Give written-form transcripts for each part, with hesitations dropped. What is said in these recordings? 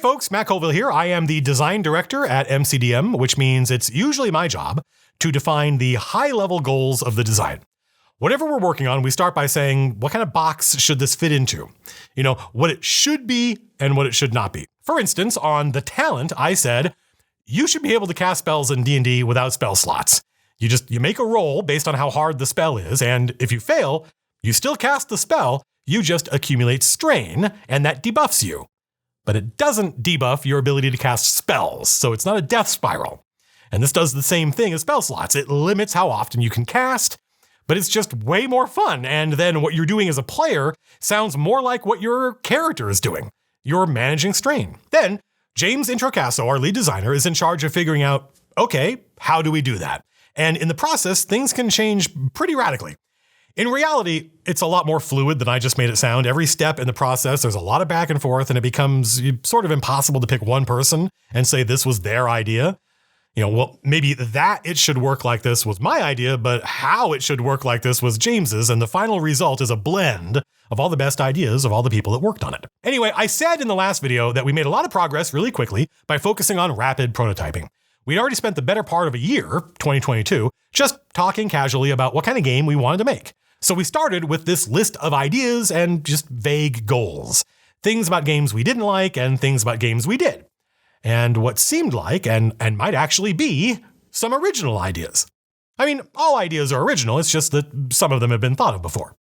folks, Matt Colville here. I am the design director at MCDM, which means it's usually my job to define the high-level goals of the design. Whatever we're working on, we start by saying, what kind of box should this fit into? You know, what it should be and what it should not be. For instance, on the talent, I said, you should be able to cast spells in D&D without spell slots. You make a roll based on how hard the spell is, and if you fail, you still cast the spell, you just accumulate strain, and that debuffs you. But it doesn't debuff your ability to cast spells, so it's not a death spiral. And this does the same thing as spell slots. It limits how often you can cast, but it's just way more fun. And then what you're doing as a player sounds more like what your character is doing. You're managing strain. Then James Introcaso, our lead designer, is in charge of figuring out, okay, how do we do that? And in the process, things can change pretty radically. In reality, it's a lot more fluid than I just made it sound. Every step in the process, there's a lot of back and forth, and it becomes sort of impossible to pick one person and say this was their idea. You know, well, maybe that it should work like this was my idea, but how it should work like this was James's, and the final result is a blend of all the best ideas of all the people that worked on it. Anyway, I said in the last video that we made a lot of progress really quickly by focusing on rapid prototyping. We'd already spent the better part of a year, 2022, just talking casually about what kind of game we wanted to make. So we started with this list of ideas and just vague goals. Things about games we didn't like and things about games we did. And what seemed like, and might actually be, some original ideas. I mean, all ideas are original, it's just that some of them have been thought of before.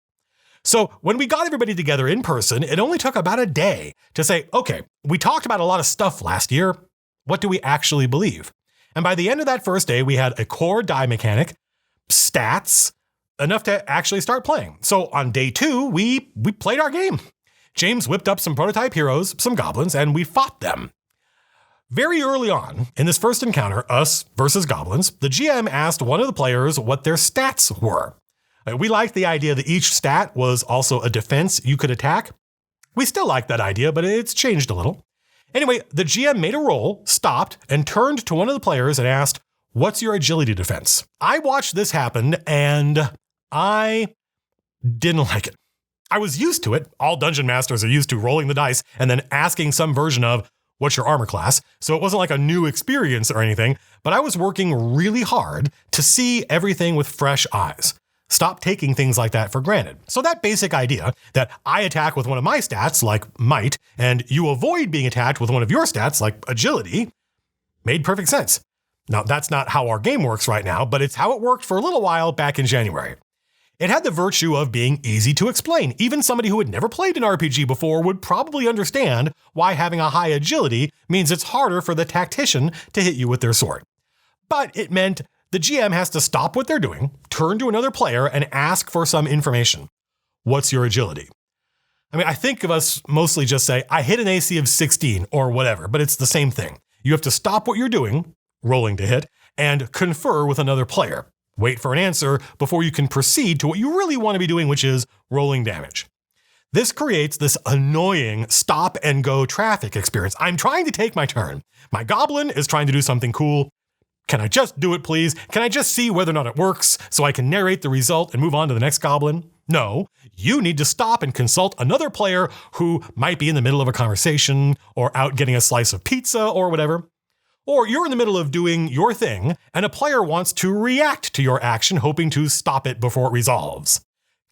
So when we got everybody together in person, it only took about a day to say, okay, we talked about a lot of stuff last year. What do we actually believe? And by the end of that first day, we had a core die mechanic, stats, enough to actually start playing. So on day 2, we played our game. James whipped up some prototype heroes, some goblins, and we fought them. Very early on, in this first encounter, us versus goblins, the GM asked one of the players what their stats were. We liked the idea that each stat was also a defense you could attack. We still like that idea, but it's changed a little. Anyway, the GM made a roll, stopped, and turned to one of the players and asked, what's your agility defense? I watched this happen, and I didn't like it. I was used to it. All dungeon masters are used to rolling the dice and then asking some version of, what's your armor class? So it wasn't like a new experience or anything, but I was working really hard to see everything with fresh eyes. Stop taking things like that for granted. So that basic idea that I attack with one of my stats, like might, and you avoid being attacked with one of your stats, like agility, made perfect sense. Now, that's not how our game works right now, but it's how it worked for a little while back in January. It had the virtue of being easy to explain. Even somebody who had never played an RPG before would probably understand why having a high agility means it's harder for the tactician to hit you with their sword. But it meant the GM has to stop what they're doing, turn to another player, and ask for some information. What's your agility? I mean, I think of us mostly just say, I hit an AC of 16 or whatever, but it's the same thing. You have to stop what you're doing, rolling to hit, and confer with another player. Wait for an answer before you can proceed to what you really want to be doing, which is rolling damage. This creates this annoying stop and go traffic experience. I'm trying to take my turn. My goblin is trying to do something cool. Can I just do it, please? Can I just see whether or not it works so I can narrate the result and move on to the next goblin? No, you need to stop and consult another player who might be in the middle of a conversation or out getting a slice of pizza or whatever. Or you're in the middle of doing your thing and a player wants to react to your action, hoping to stop it before it resolves.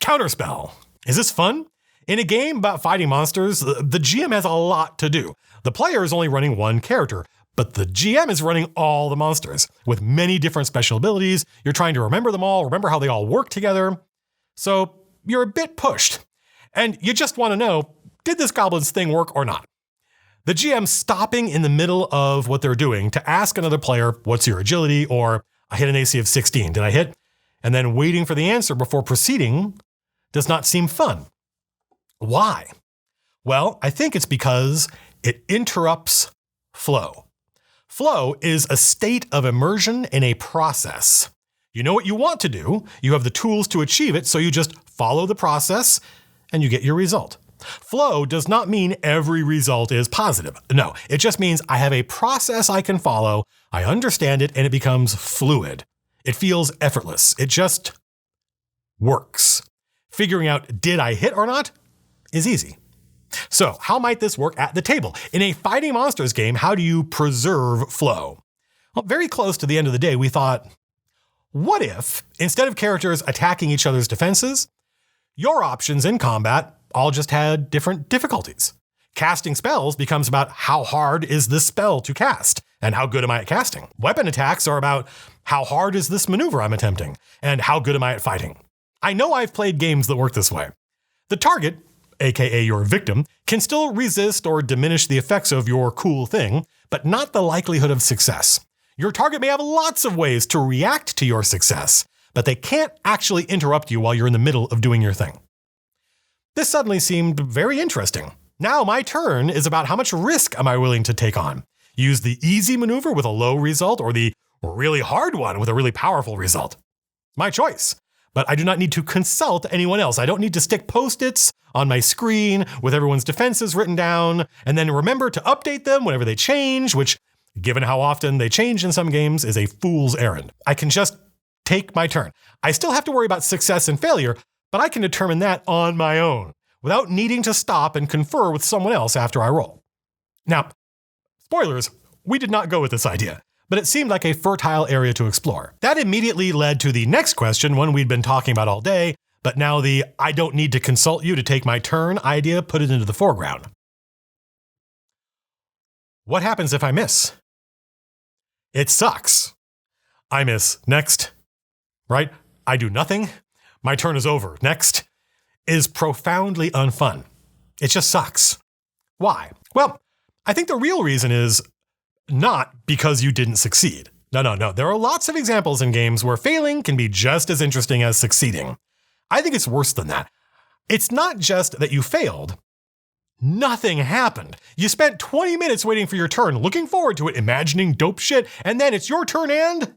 Counterspell. Is this fun? In a game about fighting monsters, the GM has a lot to do. The player is only running one character, but the GM is running all the monsters with many different special abilities. You're trying to remember them all, remember how they all work together. So you're a bit pushed. And you just want to know, did this goblin's thing work or not? The GM stopping in the middle of what they're doing to ask another player, what's your agility? Or I hit an AC of 16, did I hit? And then waiting for the answer before proceeding does not seem fun. Why? Well, I think it's because it interrupts flow. Flow is a state of immersion in a process. You know what you want to do, you have the tools to achieve it, so you just follow the process and you get your result. Flow does not mean every result is positive. No, it just means I have a process I can follow, I understand it, and it becomes fluid. It feels effortless. It just works. Figuring out did I hit or not is easy. So how might this work at the table? In a fighting monsters game, how do you preserve flow? Well, very close to the end of the day, we thought, what if, instead of characters attacking each other's defenses, your options in combat all just had different difficulties? Casting spells becomes about how hard is this spell to cast and how good am I at casting. Weapon attacks are about how hard is this maneuver I'm attempting and how good am I at fighting. I know I've played games that work this way. The target, aka your victim, can still resist or diminish the effects of your cool thing, but not the likelihood of success. Your target may have lots of ways to react to your success, but they can't actually interrupt you while you're in the middle of doing your thing. This suddenly seemed very interesting. Now my turn is about how much risk am I willing to take on? Use the easy maneuver with a low result or the really hard one with a really powerful result? My choice. But I do not need to consult anyone else. I don't need to stick Post-its on my screen with everyone's defenses written down and then remember to update them whenever they change, which, given how often they change in some games, is a fool's errand. I can just take my turn. I still have to worry about success and failure, but I can determine that on my own, without needing to stop and confer with someone else after I roll. Now, spoilers, we did not go with this idea, but it seemed like a fertile area to explore. That immediately led to the next question, one we'd been talking about all day, but now the I don't need to consult you to take my turn idea put it into the foreground. What happens if I miss? It sucks. I miss. Next. Right? I do nothing. My turn is over. Next. Is profoundly unfun. It just sucks. Why? Well, I think the real reason is not because you didn't succeed. No. There are lots of examples in games where failing can be just as interesting as succeeding. I think it's worse than that. It's not just that you failed. Nothing happened. You spent 20 minutes waiting for your turn, looking forward to it, imagining dope shit, and then it's your turn and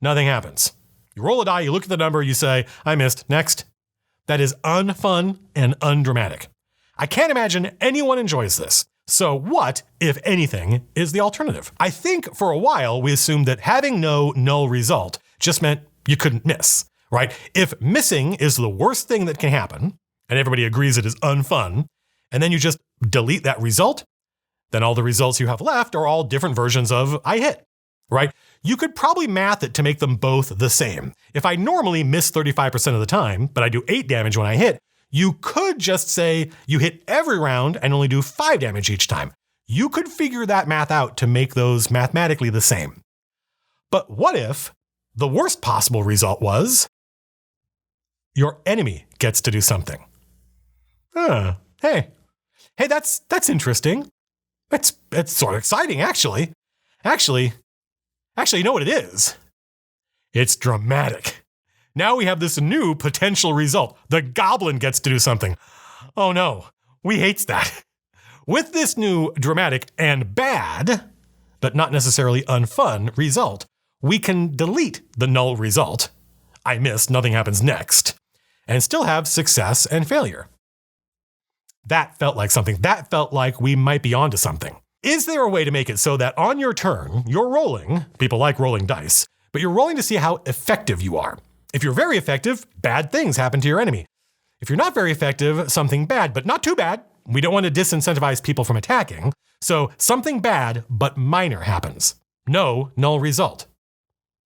nothing happens. You roll a die, you look at the number, you say, I missed. Next. That is unfun and undramatic. I can't imagine anyone enjoys this. So what, if anything, is the alternative? I think for a while we assumed that having no null result just meant you couldn't miss, right? If missing is the worst thing that can happen, and everybody agrees it is unfun, and then you just delete that result, then all the results you have left are all different versions of I hit, right? You could probably math it to make them both the same. If I normally miss 35% of the time, but I do 8 damage when I hit, you could just say you hit every round and only do 5 damage each time. You could figure that math out to make those mathematically the same. But what if the worst possible result was your enemy gets to do something? Hey, that's interesting. It's sort of exciting, actually. Actually, you know what it is? It's dramatic. Now we have this new potential result. The goblin gets to do something. Oh no, we hates that. With this new dramatic and bad, but not necessarily unfun result, we can delete the null result. I miss, nothing happens next, and still have success and failure. That felt like something. That felt like we might be onto something. Is there a way to make it so that on your turn, you're rolling, people like rolling dice, but you're rolling to see how effective you are? If you're very effective, bad things happen to your enemy. If you're not very effective, something bad, but not too bad. We don't want to disincentivize people from attacking. So something bad, but minor happens. No null result.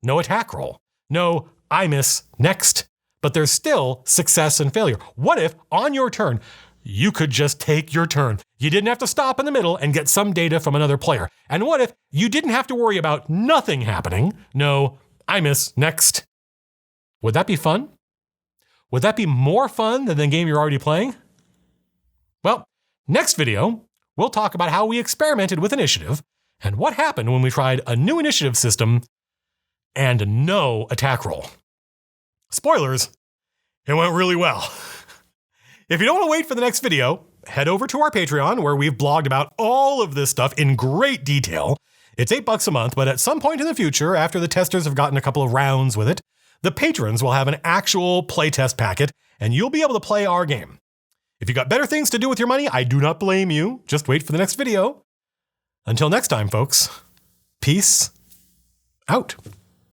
No attack roll. No, I miss, next. But there's still success and failure. What if on your turn, you could just take your turn? You didn't have to stop in the middle and get some data from another player. And what if you didn't have to worry about nothing happening? No, I miss, next. Would that be fun? Would that be more fun than the game you're already playing? Well, next video, we'll talk about how we experimented with initiative and what happened when we tried a new initiative system and no attack roll. Spoilers, it went really well. If you don't want to wait for the next video, head over to our Patreon where we've blogged about all of this stuff in great detail. It's $8 a month, but at some point in the future, after the testers have gotten a couple of rounds with it, the patrons will have an actual playtest packet, and you'll be able to play our game. If you got better things to do with your money, I do not blame you. Just wait for the next video. Until next time, folks, peace out.